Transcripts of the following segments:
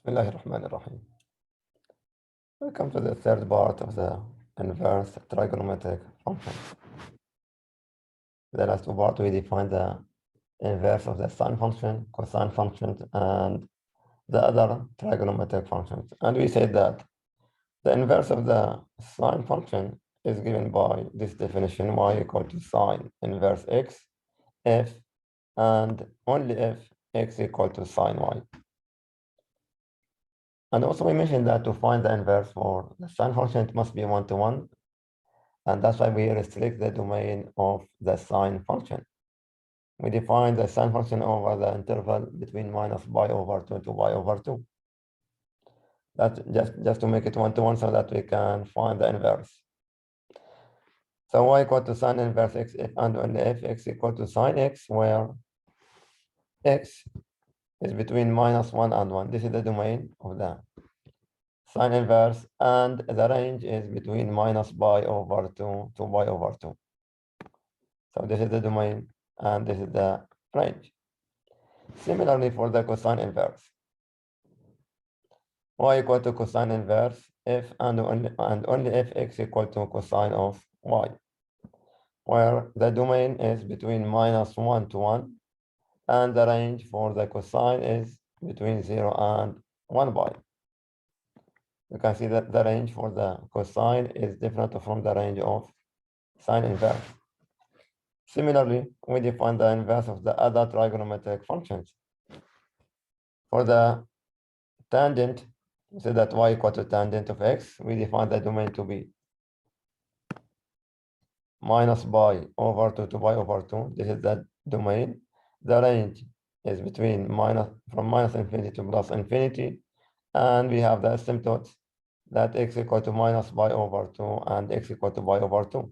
Bismillahirrahmanirrahim. Welcome to the third part of the inverse trigonometric function. The last two parts we defined the inverse of the sine function, cosine functions, and the other trigonometric functions. And we said that the inverse of the sine function is given by this definition: y equal to sine inverse x if and only if x equal to sine y. And also we mentioned that to find the inverse for the sine function, it must be 1-to-1. And that's why we restrict the domain of the sine function. We define the sine function over the interval between minus pi over 2 to pi over 2. That's just to make it 1-to-1 so that we can find the inverse. So y equal to sine inverse x if and only if x equal to sine x, where x is between -1 and 1. This is the domain of the sine inverse, and the range is between minus pi over 2 to pi over 2. So this is the domain, and this is the range. Similarly, for the cosine inverse, y equal to cosine inverse if and only if x equal to cosine of y, where the domain is between -1 to 1, and the range for the cosine is between 0 and 1 pi. You can see that the range for the cosine is different from the range of sine inverse. Similarly, we define the inverse of the other trigonometric functions. For the tangent, we say that y equal to tangent of x. We define the domain to be minus pi over 2 to pi over 2. This is the domain. The range is between from minus infinity to plus infinity. And we have the asymptotes that x equal to minus pi over 2 and x equal to pi over 2.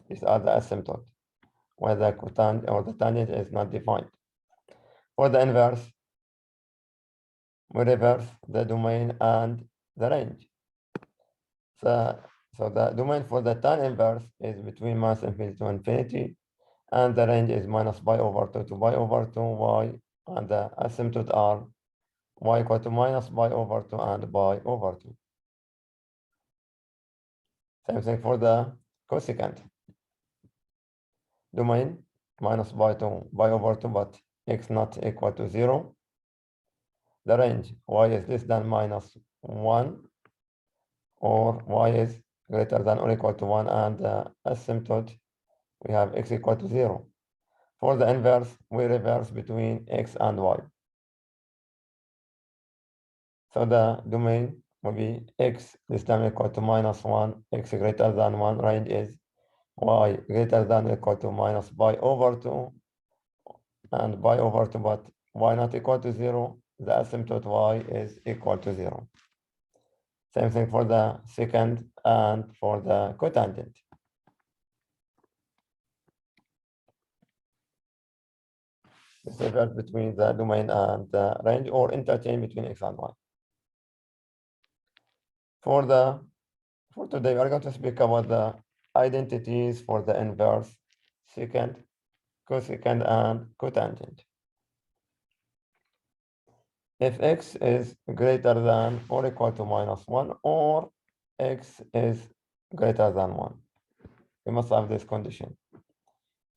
These are the asymptotes, where the cotangent or the tangent is not defined. For the inverse, we reverse the domain and the range. So the domain for the tan inverse is between minus infinity to infinity, and the range is minus pi over 2 to pi over 2 y, and the asymptotes are y equal to minus pi over 2 and pi over 2. Same thing for the cosecant. Domain minus pi to pi over 2, but x not equal to 0. The range, y is less than -1, or y is greater than or equal to 1, and the asymptote, we have x equal to 0. For the inverse, we reverse between x and y. So the domain will be x less than or equal to -1, x greater than 1, range is y greater than or equal to minus pi over 2 and pi over 2, but y not equal to 0. The asymptote y is equal to 0. Same thing for the secant and for the cotangent. This reverse between the domain and the range, or interchange between x and y. For today, we are going to speak about the identities for the inverse, secant, cosecant, and cotangent. If x is greater than or equal to -1, or x is greater than 1, we must have this condition.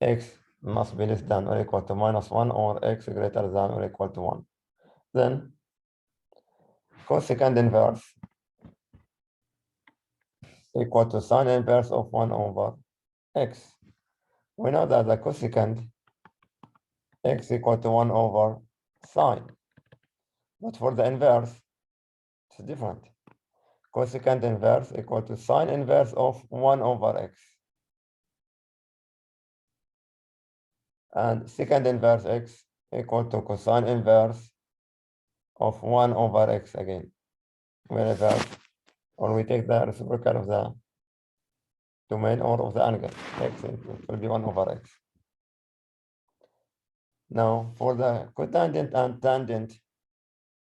X must be less than or equal to -1, or x greater than or equal to 1. Then cosecant inverse equal to sine inverse of 1 over x. We know that the cosecant x equal to 1 over sine. But for the inverse, it's different. Cosecant inverse equal to sine inverse of 1 over x. And secant inverse x equal to cosine inverse of 1 over x again. We reverse, or we take the reciprocal of the domain or of the angle. X will be 1 over x. Now, for the cotangent and tangent,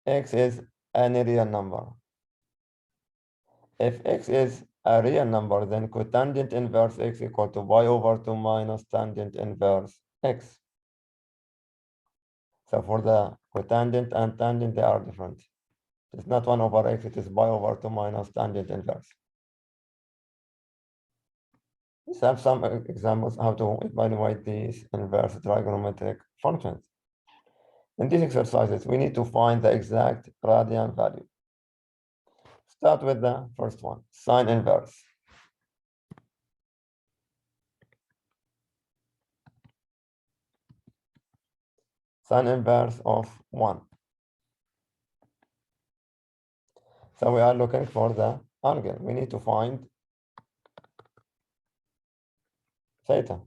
x is any real number. If x is a real number, then cotangent inverse x equal to pi over 2 minus tangent inverse x. So for the cotangent and tangent, they are different. It's not 1 over x, it is pi over 2 minus tangent inverse. Let's have some examples how to evaluate these inverse trigonometric functions. In these exercises, we need to find the exact radian value. Start with the first one, sine inverse. Sine inverse of 1. So we are looking for the angle. We need to find theta.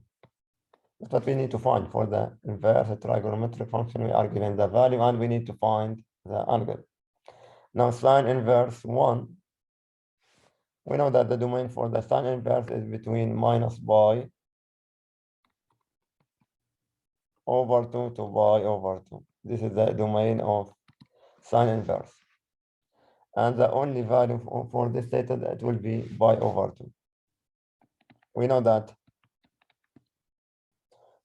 That's what we need to find for the inverse trigonometric function. We are given the value and we need to find the angle. Now sine inverse 1, we know that the domain for the sine inverse is between minus pi over 2 to pi over 2. This is the domain of sine inverse. And the only value for this theta, that will be pi over 2. We know that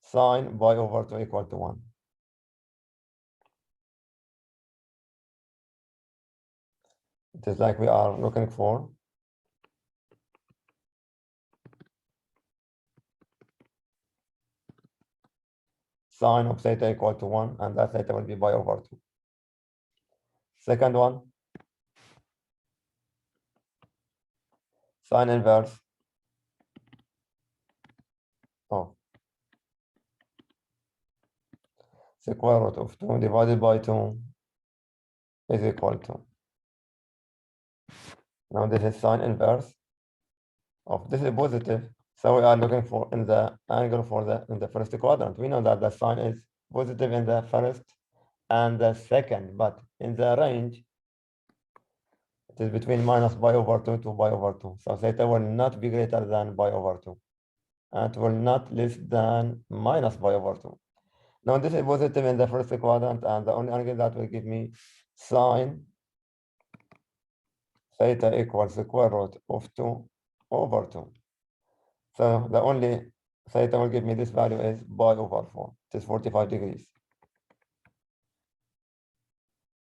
sine pi over 2 equal to 1. It is like we are looking for sine of theta equal to 1, and that theta will be pi over 2. Second one, sine inverse of square root of 2 divided by 2 is equal to. Now this is sine inverse of, this is positive, so we are looking for in the angle for in the first quadrant. We know that the sine is positive in the first and the second, but in the range, it is between minus pi over 2 to pi over 2. So theta will not be greater than pi over 2. And it will not less than minus pi over 2. Now this is positive in the first quadrant, and the only angle that will give me sine theta equals square root of 2 over 2. So the only theta will give me this value is pi over 4. It is 45 degrees.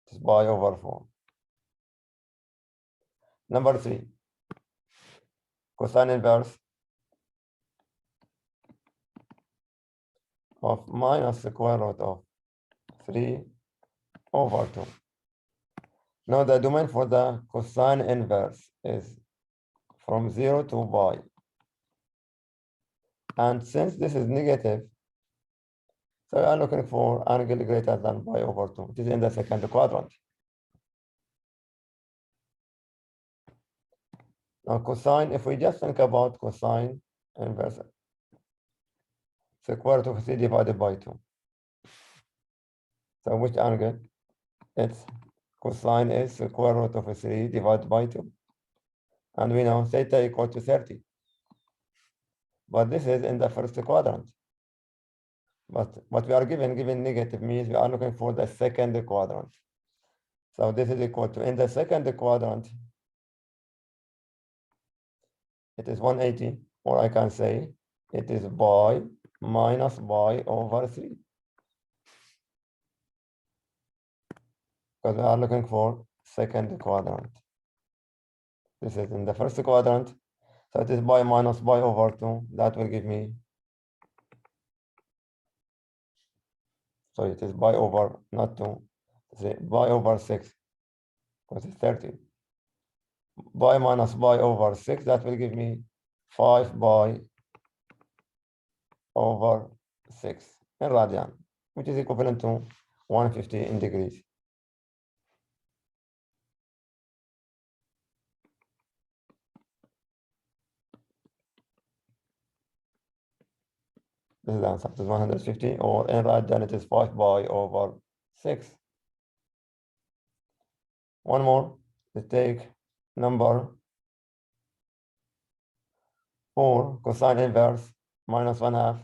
It is pi over 4. Number 3, cosine inverse of minus square root of 3 over 2. Now the domain for the cosine inverse is from 0 to pi. And since this is negative, so we are looking for angle greater than pi over 2. It is in the second quadrant. Now cosine, if we just think about cosine inverse, square root of 3 divided by 2. So which angle? It's cosine is square root of 3 divided by 2. And we know theta equal to 30. But this is in the first quadrant. But what we are given negative means we are looking for the second quadrant. So this is equal to, in the second quadrant, it is 180, or I can say it is pi minus pi over 3. Because we are looking for second quadrant. This is in the first quadrant, so it is pi minus pi over 2. That will give me, so it is pi over, not 2, pi over 6, because it's 30. Pi minus pi over 6, that will give me 5 pi over 6 in radian, which is equivalent to 150 in degrees. This is the answer. It is 150, or in radian it is 5 pi over 6. One more. Let's take number 4, cosine inverse minus 1/2.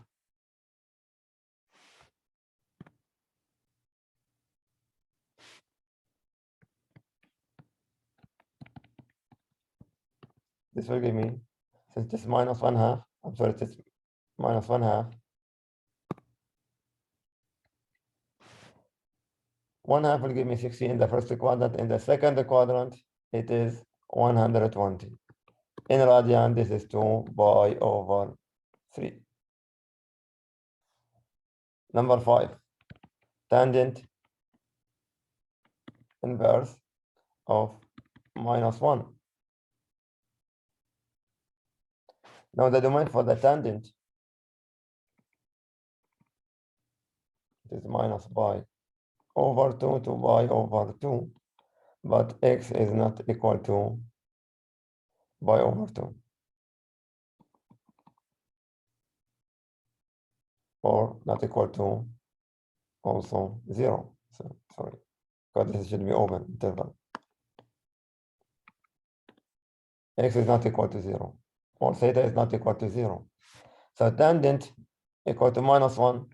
This will give me, since it is minus 1/2, I'm sorry, it is minus 1/2. 1/2 will give me 60 in the first quadrant. In the second quadrant, it is 120. In radian, this is 2 pi over 3. Number 5, tangent inverse of -1. Now the domain for the tangent is minus pi over 2 to pi over 2, but x is not equal to pi over 2, or not equal to also 0. So sorry, because this should be open interval. X is not equal to 0, or theta is not equal to 0. So tangent equal to -1,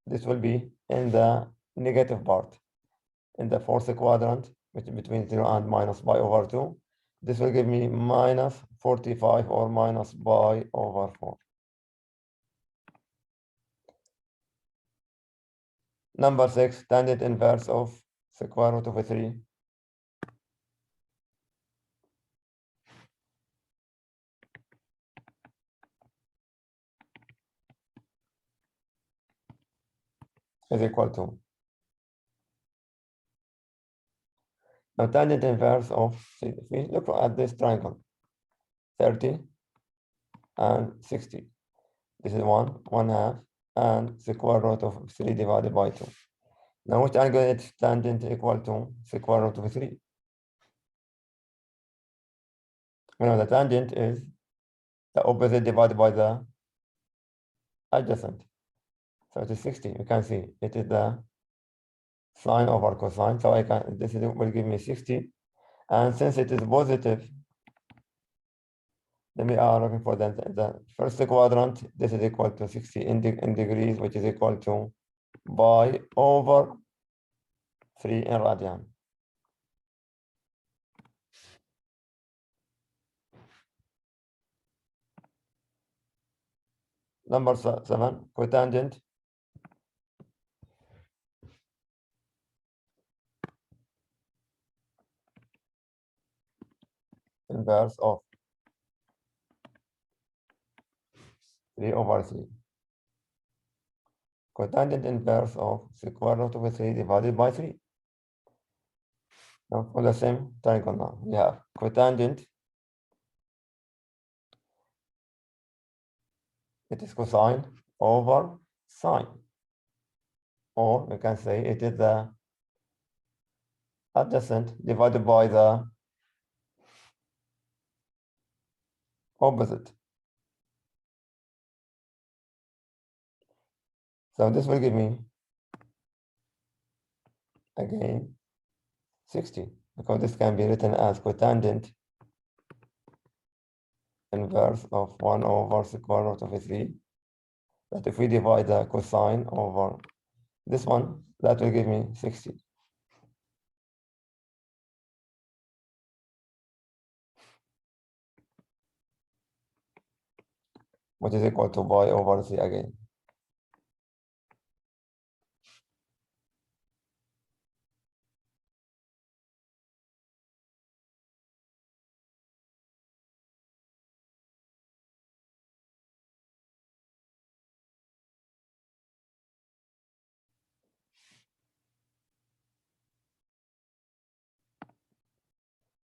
this will be in the negative part, in the fourth quadrant, which is between 0 and minus pi over 2. This will give me minus 45 or minus pi over 4. Number 6, tangent inverse of square root of 3. Is equal to. Now tangent inverse of, see, if we look at this triangle, 30 and 60. This is 1/2, and square root of 3 divided by 2. Now which angle is tangent equal to square root of 3? You know, the tangent is the opposite divided by the adjacent. So it is 60. You can see it is the sine over cosine. So I can, this will give me 60. And since it is positive, then we are looking for the first quadrant. This is equal to 60 in degrees, which is equal to pi over 3 in radian. Number 7, cotangent inverse of 3 over 3. Cotangent inverse of square root of 3 divided by 3. Now for the same triangle now, we have cotangent, it is cosine over sine. Or we can say it is the adjacent divided by the opposite. So this will give me, again, 60, because this can be written as cotangent inverse of 1 over square root of 3. But if we divide the cosine over this one, that will give me 60. Which is equal to pi over 3 again.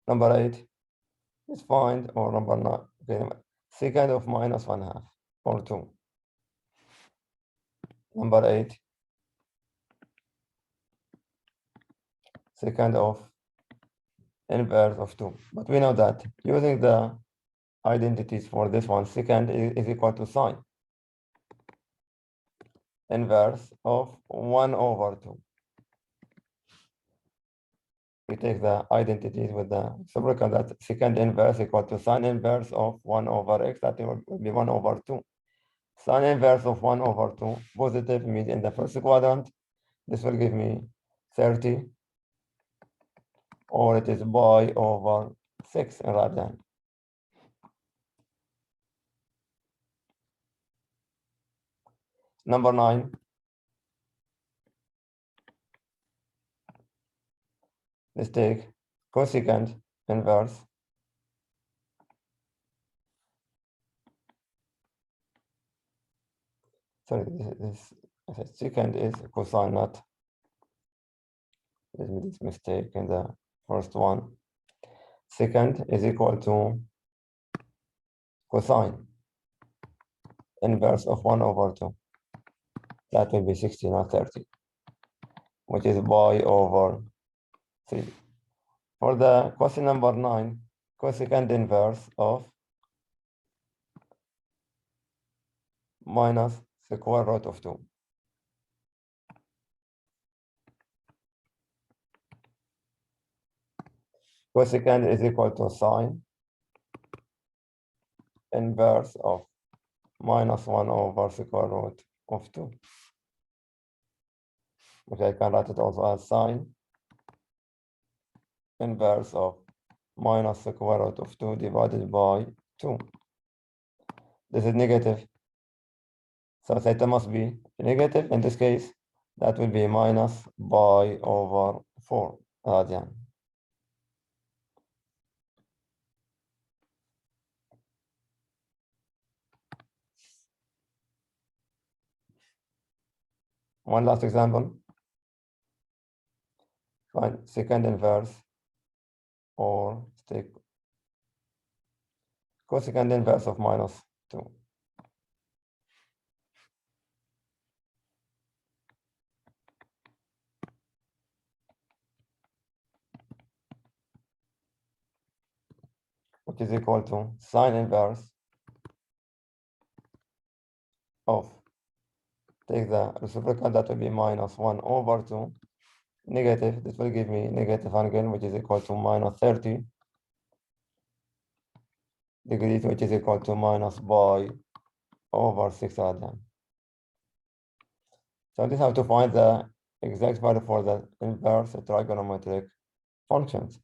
Number 8 is find, or number 9, okay, secant of -1/2 or 2. Number 8, secant of inverse of 2. But we know that using the identities for this one, secant is equal to sine inverse of 1 over 2. We take the identities with the reciprocal, that secant inverse equal to sine inverse of 1 over x, that will be 1 over 2. Sine inverse of 1 over 2, positive means in the first quadrant, this will give me 30, or it is pi over 6 in radian. Number 9, Let's take cosecant inverse. Sorry, this secant is cosine, not. Let me this mistake in the first one. Secant is equal to cosine inverse of 1 over 2. That will be 60, not 30, which is pi over 3. For the question number 9, cosecant inverse of minus square root of 2. Cosecant is equal to sine inverse of minus 1 over square root of 2. Okay, I can write it also as sine inverse of minus square root of 2 divided by 2. This is negative. So theta must be negative. In this case, that will be minus pi over 4 radian. One last example. Find secant inverse, or take cosecant inverse of minus 2. Which is equal to sine inverse of, take the reciprocal, that will be minus 1 over 2, negative, this will give me negative angle, which is equal to minus 30 degrees, which is equal to minus pi over 6 radian. So this is how to find the exact value for the inverse trigonometric functions.